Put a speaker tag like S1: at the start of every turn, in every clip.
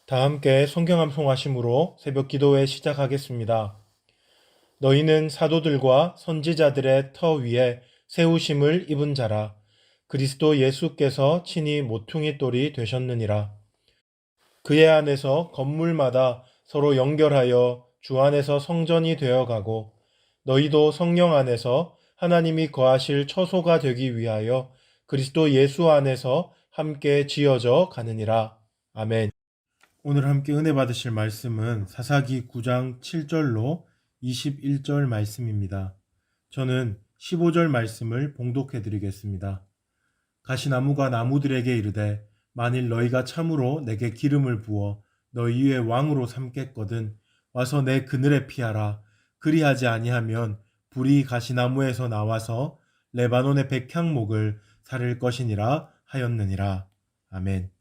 S1: 다 함께 성경 암송하심으로 새벽 기도회 시작하겠습니다. 너희는 사도들과 선지자들의 터 위에 세우심을 입은 자라. 그리스도 예수께서 친히 모퉁이 돌이 되셨느니라. 그의 안에서 건물마다 서로 연결하여 주 안에서 성전이 되어가고 너희도 성령 안에서 하나님이 거하실 처소가 되기 위하여 그리스도 예수 안에서 함께 지어져 가느니라. 아멘. 오늘 함께 은혜 받으실 말씀은 사사기 9장 7절로 21절 말씀입니다. 저는 15절 말씀을 봉독해 드리겠습니다. 가시나무가 나무들에게 이르되 만일 너희가 참으로 내게 기름을 부어 너희 위에 왕으로 삼겠거든 와서 내 그늘에 피하라. 그리하지 아니하면 불이 가시나무에서 나와서 레바논의 백향목을 사를 것이니라 하였느니라. 아멘.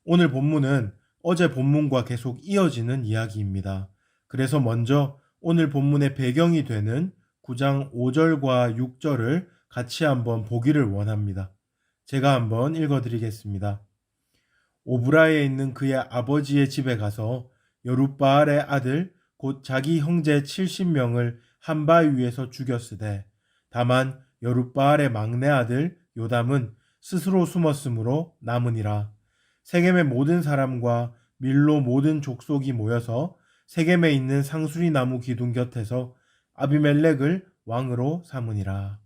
S1: 오늘 본문은 어제 본문과 계속 이어지는 이야기입니다. 그래서 먼저 오늘 본문의 배경이 되는 9장 5절과 6절을 같이 한번 보기를 원합니다. 제가 한번 읽어드리겠습니다. 오브라에 있는 그의 아버지의 집에 가서 여룻바알의 아들 곧 자기 형제 70명을 한 바위 위에서 죽였으되 다만 여룻바알의 막내 아들 요담은 스스로 숨었으므로 남으니라. 세겜의 모든 사람과 밀로 모든 족속이 모여서 세겜에 있는 상수리 나무 기둥 곁에서 아비멜렉을 왕으로 삼으니라.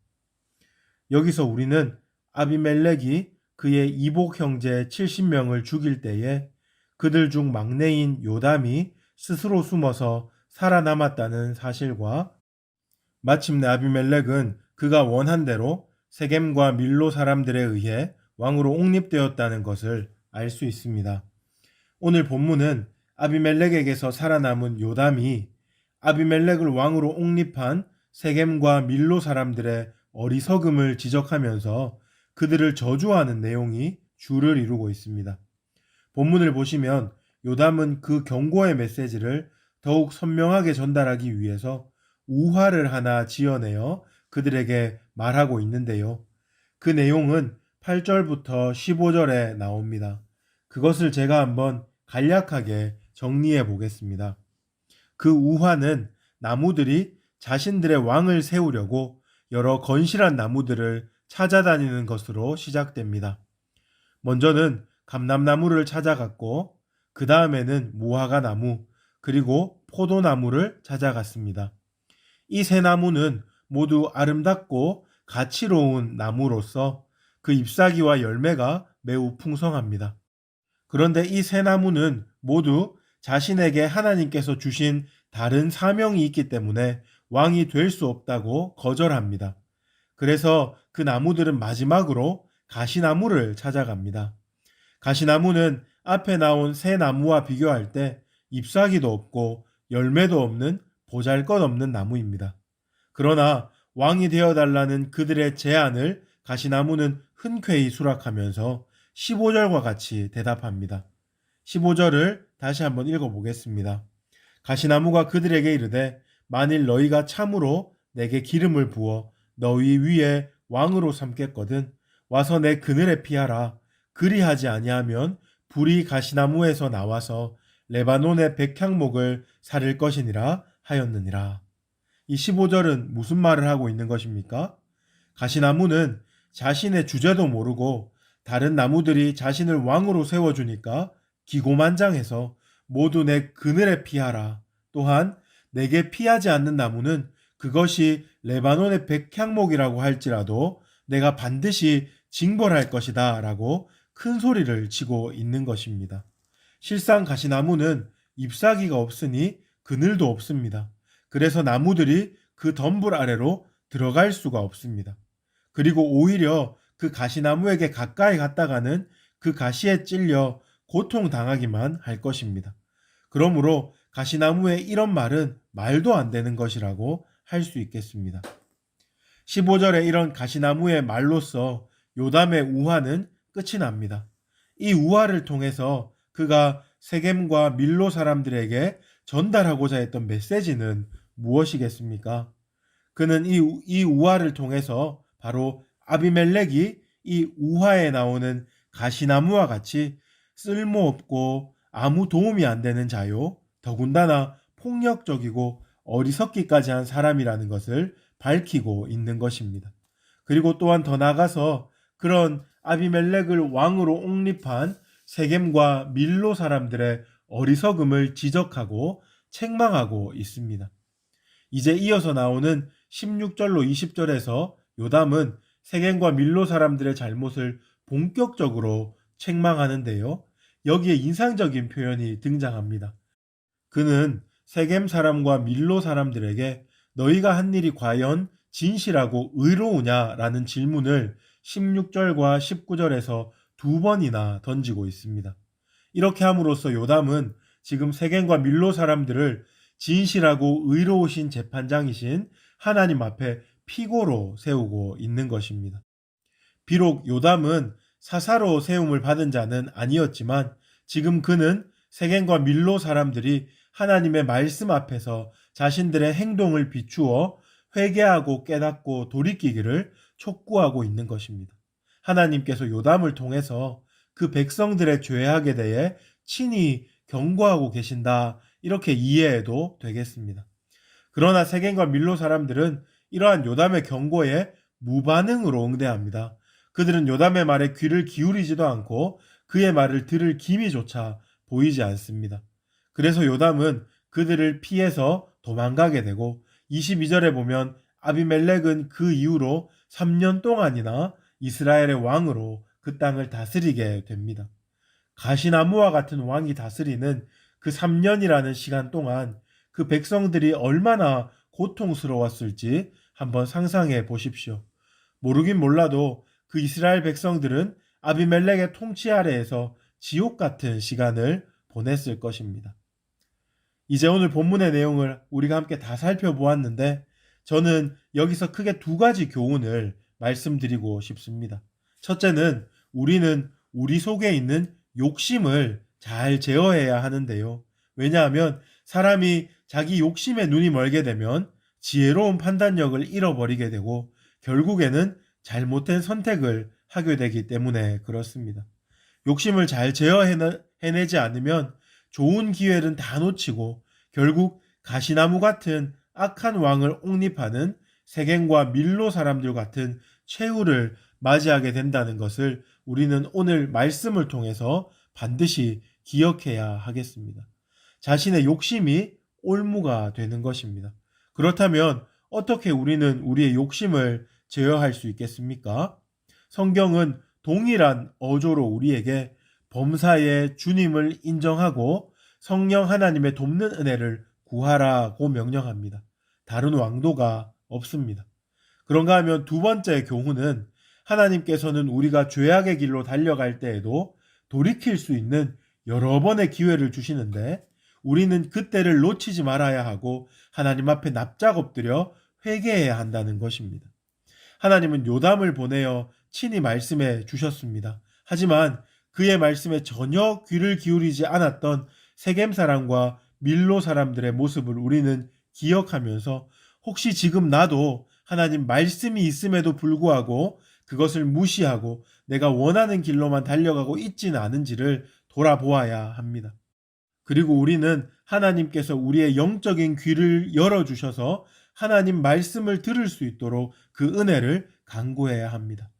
S1: 여기서 우리는 아비멜렉이 그의 이복 형제 70명을 죽일 때에 그들 중 막내인 요담이 스스로 숨어서 살아남았다는 사실과 마침내 아비멜렉은 그가 원한 대로 세겜과 밀로 사람들에 의해 왕으로 옹립되었다는 것을 알 수 있습니다. 오늘 본문은 아비멜렉에게서 살아남은 요담이 아비멜렉을 왕으로 옹립한 세겜과 밀로 사람들의 어리석음을 지적하면서 그들을 저주하는 내용이 주를 이루고 있습니다. 본문을 보시면 요담은 그 경고의 메시지를 더욱 선명하게 전달하기 위해서 우화를 하나 지어내어 그들에게 말하고 있는데요. 그 내용은 8절부터 15절에 나옵니다. 그것을 제가 한번 간략하게 정리해 보겠습니다. 그 우화는 나무들이 자신들의 왕을 세우려고 여러 건실한 나무들을 찾아다니는 것으로 시작됩니다. 먼저는 감람나무를 찾아갔고 그 다음에는 무화과 나무 그리고 포도나무를 찾아갔습니다. 이 세 나무는 모두 아름답고 가치로운 나무로서 그 잎사귀와 열매가 매우 풍성합니다. 그런데 이 세 나무는 모두 자신에게 하나님께서 주신 다른 사명이 있기 때문에 왕이 될 수 없다고 거절합니다. 그래서 그 나무들은 마지막으로 가시나무를 찾아갑니다. 가시나무는 앞에 나온 새 나무와 비교할 때 잎사귀도 없고 열매도 없는 보잘것없는 나무입니다. 그러나 왕이 되어달라는 그들의 제안을 가시나무는 흔쾌히 수락하면서 15절과 같이 대답합니다. 15절을 다시 한번 읽어보겠습니다. 가시나무가 그들에게 이르되 만일 너희가 참으로 내게 기름을 부어 너희 위에 왕으로 삼겠거든 와서 내 그늘에 피하라. 그리하지 아니하면 불이 가시나무에서 나와서 레바논의 백향목을 사를 것이니라 하였느니라. 이 15절은 무슨 말을 하고 있는 것입니까? 가시나무는 자신의 주제도 모르고 다른 나무들이 자신을 왕으로 세워주니까 기고만장해서 모두 내 그늘에 피하라. 또한 내게 피하지 않는 나무는 그것이 레바논의 백향목이라고 할지라도 내가 반드시 징벌할 것이다 라고 큰 소리를 치고 있는 것입니다. 실상 가시나무는 잎사귀가 없으니 그늘도 없습니다. 그래서 나무들이 그 덤불 아래로 들어갈 수가 없습니다. 그리고 오히려 그 가시나무에게 가까이 갔다가는 그 가시에 찔려 고통당하기만 할 것입니다. 그러므로 가시나무의 이런 말은 말도 안 되는 것이라고 할 수 있겠습니다. 15절에 이런 가시나무의 말로써 요담의 우화는 끝이 납니다. 이 우화를 통해서 그가 세겜과 밀로 사람들에게 전달하고자 했던 메시지는 무엇이겠습니까? 그는 이 우화를 통해서 바로 아비멜렉이 이 우화에 나오는 가시나무와 같이 쓸모없고 아무 도움이 안 되는 자요. 더군다나 폭력적이고 어리석기까지 한 사람이라는 것을 밝히고 있는 것입니다. 그리고 또한 더 나아가서 그런 아비멜렉을 왕으로 옹립한 세겜과 밀로 사람들의 어리석음을 지적하고 책망하고 있습니다. 이제 이어서 나오는 16절로 20절에서 요담은 세겜과 밀로 사람들의 잘못을 본격적으로 책망하는데요. 여기에 인상적인 표현이 등장합니다. 그는 세겜 사람과 밀로 사람들에게 너희가 한 일이 과연 진실하고 의로우냐라는 질문을 16절과 19절에서 두 번이나 던지고 있습니다. 이렇게 함으로써 요담은 지금 세겜과 밀로 사람들을 진실하고 의로우신 재판장이신 하나님 앞에 피고로 세우고 있는 것입니다. 비록 요담은 사사로 세움을 받은 자는 아니었지만 지금 그는 세겜과 밀로 사람들이 하나님의 말씀 앞에서 자신들의 행동을 비추어 회개하고 깨닫고 돌이키기를 촉구하고 있는 것입니다. 하나님께서 요담을 통해서 그 백성들의 죄악에 대해 친히 경고하고 계신다, 이렇게 이해해도 되겠습니다. 그러나 세겜과 밀로 사람들은 이러한 요담의 경고에 무반응으로 응대합니다. 그들은 요담의 말에 귀를 기울이지도 않고 그의 말을 들을 기미조차 보이지 않습니다. 그래서 요담은 그들을 피해서 도망가게 되고 22절에 보면 아비멜렉은 그 이후로 3년 동안이나 이스라엘의 왕으로 그 땅을 다스리게 됩니다. 가시나무와 같은 왕이 다스리는 그 3년이라는 시간 동안 그 백성들이 얼마나 고통스러웠을지 한번 상상해 보십시오. 모르긴 몰라도 그 이스라엘 백성들은 아비멜렉의 통치 아래에서 지옥 같은 시간을 보냈을 것입니다. 이제 오늘 본문의 내용을 우리가 함께 다 살펴보았는데 저는 여기서 크게 두 가지 교훈을 말씀드리고 싶습니다. 첫째는 우리는 우리 속에 있는 욕심을 잘 제어해야 하는데요. 왜냐하면 사람이 자기 욕심에 눈이 멀게 되면 지혜로운 판단력을 잃어버리게 되고 결국에는 잘못된 선택을 하게 되기 때문에 그렇습니다. 욕심을 잘 제어해내지 않으면 좋은 기회는 다 놓치고 결국 가시나무 같은 악한 왕을 옹립하는 세겜과 밀로 사람들 같은 최후를 맞이하게 된다는 것을 우리는 오늘 말씀을 통해서 반드시 기억해야 하겠습니다. 자신의 욕심이 올무가 되는 것입니다. 그렇다면 어떻게 우리는 우리의 욕심을 제어할 수 있겠습니까? 성경은 동일한 어조로 우리에게 범사에 주님을 인정하고 성령 하나님의 돕는 은혜를 구하라고 명령합니다. 다른 왕도가 없습니다. 그런가 하면 두 번째 교훈은 하나님께서는 우리가 죄악의 길로 달려갈 때에도 돌이킬 수 있는 여러 번의 기회를 주시는데 우리는 그때를 놓치지 말아야 하고 하나님 앞에 납작 엎드려 회개해야 한다는 것입니다. 하나님은 요담을 보내어 친히 말씀해 주셨습니다. 하지만 그의 말씀에 전혀 귀를 기울이지 않았던 세겜 사람과 밀로 사람들의 모습을 우리는 기억하면서 혹시 지금 나도 하나님 말씀이 있음에도 불구하고 그것을 무시하고 내가 원하는 길로만 달려가고 있지는 않은지를 돌아보아야 합니다. 그리고 우리는 하나님께서 우리의 영적인 귀를 열어주셔서 하나님 말씀을 들을 수 있도록 그 은혜를 간구해야 합니다.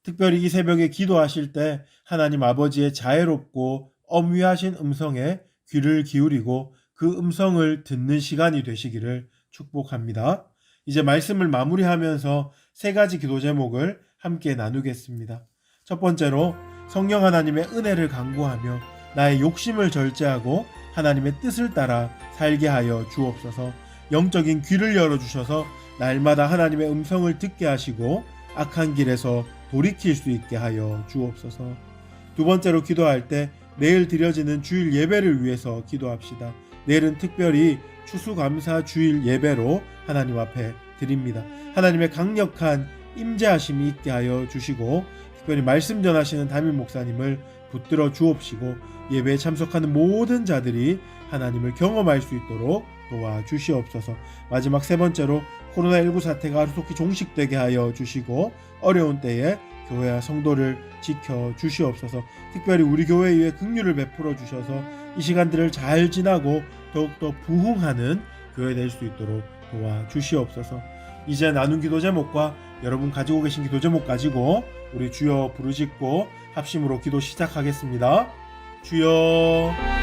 S1: 특별히 이 새벽에 기도하실 때 하나님 아버지의 자애롭고 엄위하신 음성에 귀를 기울이고 그 음성을 듣는 시간이 되시기를 축복합니다. 이제 말씀을 마무리하면서 세 가지 기도 제목을 함께 나누겠습니다. 첫 번째로 성령 하나님의 은혜를 간구하며 나의 욕심을 절제하고 하나님의 뜻을 따라 살게 하여 주옵소서. 영적인 귀를 열어주셔서 날마다 하나님의 음성을 듣게 하시고 악한 길에서 돌이킬 수 있게 하여 주옵소서. 두 번째로 기도할 때 내일 드려지는 주일 예배를 위해서 기도합시다. 내일은 특별히 추수감사 주일 예배로 하나님 앞에 드립니다. 하나님의 강력한 임재하심이 있게 하여 주시고 특별히 말씀 전하시는 담임 목사님을 붙들어 주옵시고 예배에 참석하는 모든 자들이 하나님을 경험할 수 있도록 도와주시옵소서. 마지막 세 번째로 코로나19 사태가 하루속히 종식되게 하여 주시고 어려운 때에 교회와 성도를 지켜 주시옵소서. 특별히 우리 교회 위에 긍휼을 베풀어 주셔서 이 시간들을 잘 지나고 더욱더 부흥하는 교회 될 수 있도록 도와주시옵소서. 이제 나눈 기도 제목과 여러분 가지고 계신 기도 제목 가지고 우리 주여 부르짖고 합심으로 기도 시작하겠습니다. 주여